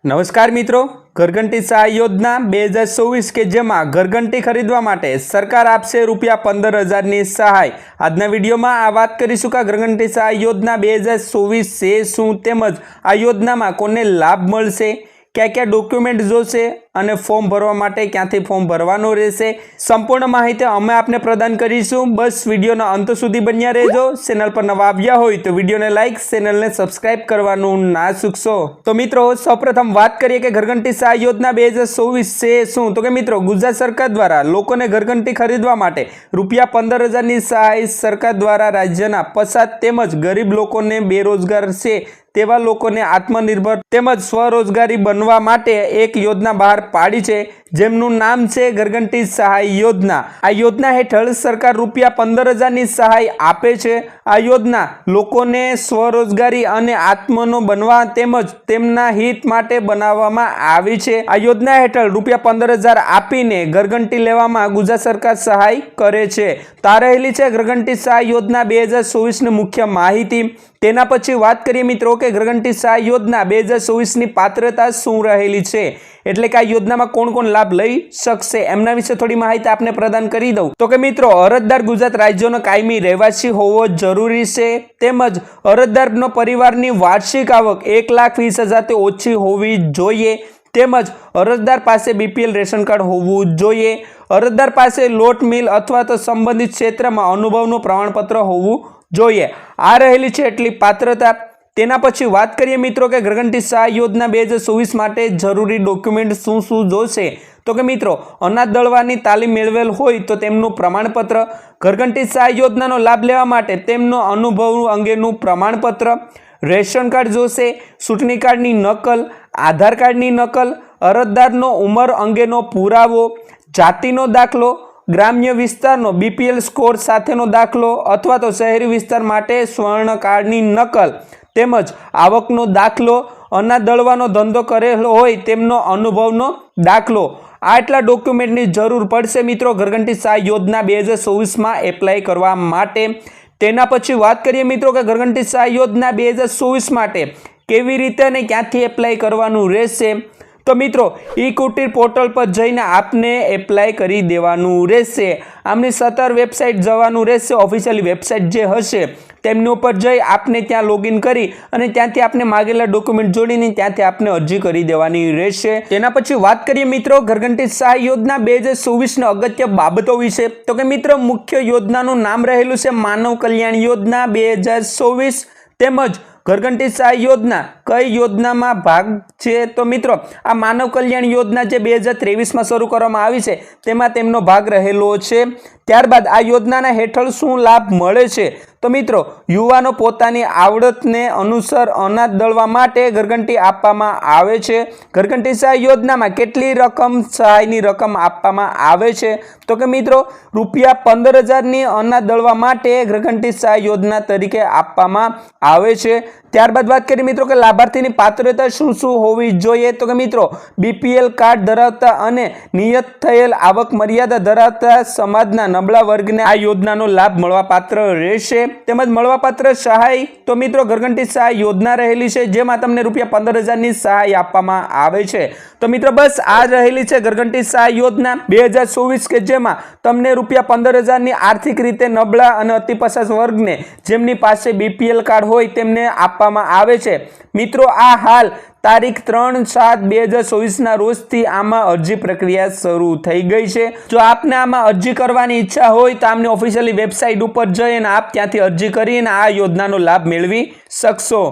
નમસ્કાર મિત્રો, ઘરઘંટી સહાય યોજના 2024 કે જેમાં ઘરઘંટી ખરીદવા માટે સરકાર આપશે ₹15,000ની સહાય। આજના વિડીયોમાં આ વાત કરીશું કે ઘરઘંટી સહાય યોજના 2024 છે શું, તેમજ આ યોજનામાં કોને લાભ મળશે, क्या क्या डॉक्यूमेंट जोशे અને ફોર્મ ભરવા માટે ક્યાંથી ફોર્મ ભરવાનું રહેશે, સંપૂર્ણ માહિતી અમે આપને પ્રદાન કરીશું। બસ વિડીયોના અંત સુધી બન્યા રહેજો। ચેનલ પર નવા આવ્યા હોય તો વિડીયોને લાઈક, ચેનલને સબસ્ક્રાઇબ કરવાનું ના ચૂકશો। તો મિત્રો સૌપ્રથમ વાત કરીએ કે ઘરઘંટી સહાય યોજના 2024 છે શું, તો કે મિત્રો ગુજરાત સરકાર દ્વારા લોકોને ઘરઘંટી ખરીદવા માટે ₹15,000ની સહાય સરકાર દ્વારા રાજ્યના પછાત તેમજ ગરીબ લોકોને, બેરોજગાર છે તેવા લોકોને આત્મનિર્ભર તેમજ સ્વરોજગારી બનવા માટે એક યોજના બહાર પાડી છે, જેમનું નામ છે ઘરઘંટી સહાય યોજના। આ યોજના હેઠળ સરકાર ₹15,000ની સહાય આપે છે। આ યોજના લોકોને સ્વરોજગારી અને આત્મનો બનવા તેમજ તેમના હિત માટે બનાવવામાં આવી છે। આ યોજના હેઠળ ₹15,000 આપીને ઘરઘંટી લેવામાં ગુજરાત સરકાર સહાય કરે છે। તો આ રહેલી છે ઘરઘંટી સહાય યોજના 2024ની મુખ્ય માહિતી। તેના પછી વાત કરીએ મિત્રો કે ઘરઘંટી સહાય યોજના 2024ની પાત્રતા શું રહેલી છે, એટલે કે આ યોજનામાં કોણ કોણ લાભ લઈ શકશે એમના વિશે થોડી માહિતી આપને પ્રદાન કરી દઉં। તો કે મિત્રો અરજદાર ગુજરાત રાજ્યનો કાયમી રહેવાસી હોવો જરૂરી છે, તેમજ અરજદારનો પરિવારની વાર્ષિક આવક 1,20,000 થી ઓછી હોવી જોઈએ, તેમજ અરજદાર પાસે બીપીએલ રેશન કાર્ડ હોવું જોઈએ। અરજદાર પાસે લોટ મિલ અથવા તો સંબંધિત ક્ષેત્રમાં અનુભવનું પ્રમાણપત્ર હોવું જોઈએ। આ રહેલી છે એટલી પાત્રતા। તેના પછી વાત કરીએ મિત્રો કે ઘરઘંટી સહાય યોજના 2024 માટે જરૂરી ડોક્યુમેન્ટ શું શું જોશે, તો કે મિત્રો અનાજ દળવાની તાલીમ મેળવેલ હોય તો તેમનું પ્રમાણપત્ર, ઘરઘંટી સહાય યોજનાનો લાભ લેવા માટે તેમનો અનુભવ અંગેનું પ્રમાણપત્ર, રેશન કાર્ડ જોશે, ચૂંટણી કાર્ડની નકલ, આધાર કાર્ડની નકલ, અરજદારનો ઉંમર અંગેનો પુરાવો, જાતિનો દાખલો, ગ્રામ્ય વિસ્તારનો બીપીએલ સ્કોર સાથેનો દાખલો અથવા તો શહેરી વિસ્તાર માટે સ્વર્ણ કાર્ડની નકલ, તેમજ આવકનો દાખલો, અનાજ દળવાનો ધંધો કરેલો હોય તેમનો અનુભવનો દાખલો। આટલા ડોક્યુમેન્ટની જરૂર પડશે મિત્રો ઘરઘંટી સહાય યોજના 2024માં એપ્લાય કરવા માટે। તેના પછી વાત કરીએ મિત્રો કે ઘરઘંટી સહાય યોજના 2024 માટે કેવી રીતે અને ક્યાંથી એપ્લાય કરવાનું રહેશે, તો મિત્રો ઈ કુટીર પોર્ટલ પર જઈને આપને એપ્લાય કરી દેવાનું રહેશે। આમની સત્તાવાર વેબસાઇટ જવાનું રહેશે, ઓફિશિયલી વેબસાઇટ જે હશે તેમની ઉપર જઈ આપને ત્યાં લોગિન કરી અને ત્યાંથી આપને માગેલા ડોક્યુમેન્ટ જોડીને ત્યાંથી આપને અરજી કરી દેવાની રહેશે। તેના પછી વાત કરીએ મિત્રો ઘરઘંટી સહાય યોજના 2024ની અગત્ય બાબતો વિશે, તો કે મિત્રો મુખ્ય યોજનાનું નામ રહેલું છે માનવ કલ્યાણ યોજના 2024, તેમજ ઘરઘંટી સહાય યોજના કઈ યોજનામાં ભાગ છે, તો મિત્રો આ માનવ કલ્યાણ યોજના જે 2023માં શરૂ કરવામાં આવી છે તેમાં તેમનો ભાગ રહેલો છે। ત્યારબાદ આ યોજનાના હેઠળ શું લાભ મળે છે, તો મિત્રો યુવાનો પોતાની આવડતને અનુસાર અનાજ દળવા માટે ઘરઘંટી આપવામાં આવે છે। ઘરઘંટી સહાય યોજનામાં કેટલી રકમ સહાયની રકમ આપવામાં આવે છે, તો કે મિત્રો ₹15,000ની અનાજ દળવા માટે ઘરઘંટી સહાય યોજના તરીકે આપવામાં આવે છે। ત્યારબાદ વાત કરીએ મિત્રો કે લાભાર્થીની પાત્રતા શું શું હોવી જોઈએ, તો કે મિત્રો બીપીએલ કાર્ડ ધરાવતા અને નિયત થયેલ આવક મર્યાદા ધરાવતા સમાજના નબળા વર્ગને આ યોજનાનો લાભ મળવાપાત્ર રહેશે। તેમજ મળવાપાત્ર સહાય, તો મિત્રો ઘરઘંટી સહાય યોજના રહેલી છે જેમાં તમને ₹15,000ની સહાય આપવામાં આવે છે। તો મિત્રો બસ આ રહેલી છે ઘરઘંટી સહાય યોજના 2024 કે જેમાં તમને ₹15,000ની આર્થિક રીતે નબળા અને અતિ પછાત વર્ગને જેમની પાસે બીપીએલ કાર્ડ હોય તેમને આપવામાં આવે છે। મિત્રો આ હાલ તારીખ 3/7/2024ના રોજથી આમાં અરજી પ્રક્રિયા શરૂ થઈ ગઈ છે। જો આપને આમાં અરજી કરવાની ઈચ્છા હોય તો આમની ઓફિશિયલી વેબસાઇટ ઉપર જઈને આપ ત્યાંથી અરજી કરીને આ યોજનાનો લાભ મેળવી શકશો।